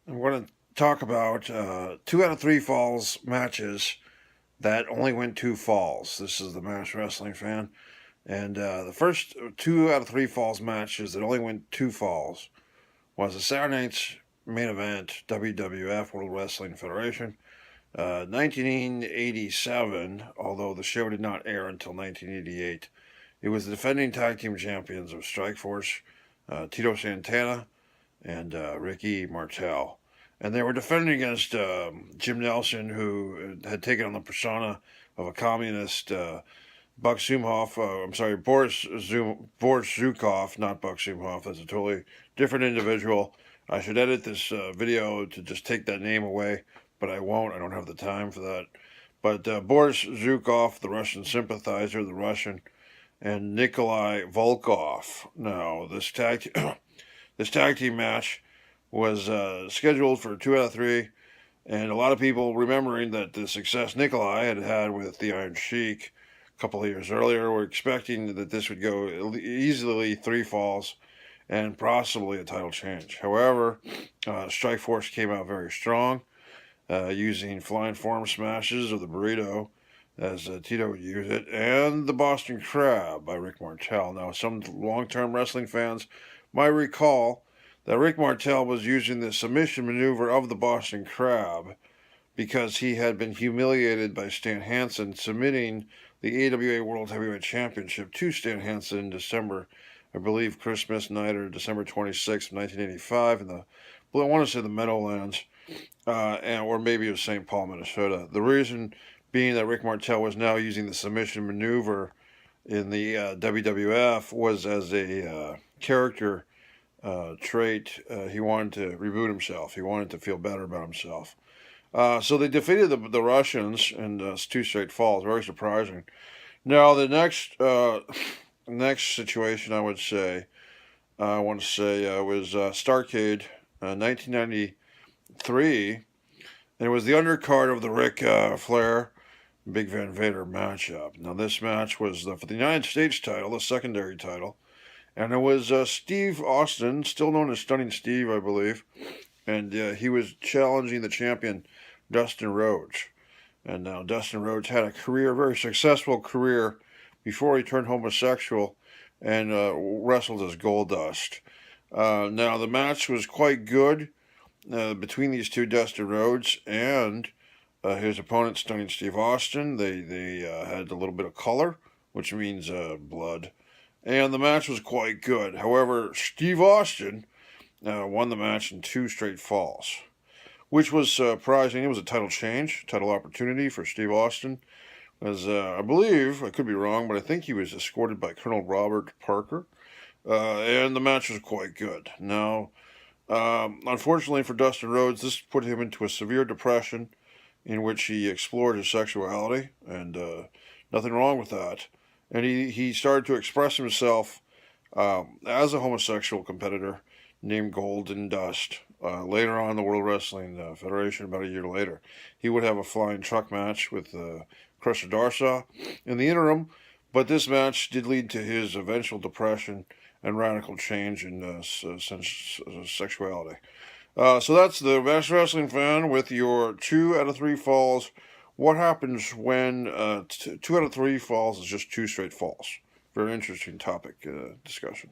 I'm going to talk about 2 out of 3 falls matches that only went 2 falls. This is the Mass Wrestling Fan. And the first 2 out of 3 falls matches that only went 2 falls was the Saturday night's main event, WWF, World Wrestling Federation, 1987, although the show did not air until 1988. It was the defending tag team champions of Strikeforce, Tito Santana and Ricky Martel. And they were defending against Jim Nelson, who had taken on the persona of a communist, Buck Zumhoff. Boris Zukov, not Buck Zumhoff. That's a totally different individual. I should edit this video to just take that name away, but I won't. I don't have the time for that. But Boris Zukov, the Russian sympathizer, the Russian, and Nikolai Volkov. Now, this tag team match was scheduled for 2 out of 3, and a lot of people remembering that the success Nikolai had had with the Iron Sheik a couple of years earlier were expecting that this would go easily 3 falls and possibly a title change. However, Strikeforce came out very strong, using flying form smashes of the burrito, as Tito would use it, and the Boston Crab by Rick Martel. Now, some long-term wrestling fans might recall that Rick Martel was using the submission maneuver of the Boston Crab because he had been humiliated by Stan Hansen, submitting the AWA World Heavyweight Championship to Stan Hansen in December, I believe Christmas night or December 26th, 1985, in I want to say the Meadowlands, or maybe it was St. Paul, Minnesota. The reason being that Rick Martel was now using the submission maneuver in the WWF was as a character trait. He wanted to reboot himself. He wanted to feel better about himself. So they defeated the Russians in 2 straight falls. Very surprising. Now the next situation I want to say was Starrcade, 1993. And it was the undercard of the Ric Flair Big Van Vader matchup. Now this match was for the United States title, the secondary title. And it was Steve Austin, still known as Stunning Steve, I believe. And he was challenging the champion, Dustin Rhodes. And now Dustin Rhodes had a very successful career before he turned homosexual and wrestled as Goldust. Now the match was quite good between these two, Dustin Rhodes and his opponent, Stunning Steve Austin. They had a little bit of color, which means blood. And the match was quite good. However, Steve Austin won the match in 2 straight falls, which was surprising. It was a title change, title opportunity for Steve Austin. As I believe, I could be wrong, but I think he was escorted by Colonel Robert Parker. And the match was quite good. Now, unfortunately for Dustin Rhodes, this put him into a severe depression in which he explored his sexuality, and nothing wrong with that. And he started to express himself as a homosexual competitor named Golden Dust. Later on in the World Wrestling Federation, about a year later, he would have a flying truck match with Crusher Darsaw in the interim, but this match did lead to his eventual depression and radical change in sexuality. So that's the Mass Wrestling Fan with your 2 out of 3 falls. What happens when 2 out of 3 falls is just 2 straight falls? Very interesting topic discussion.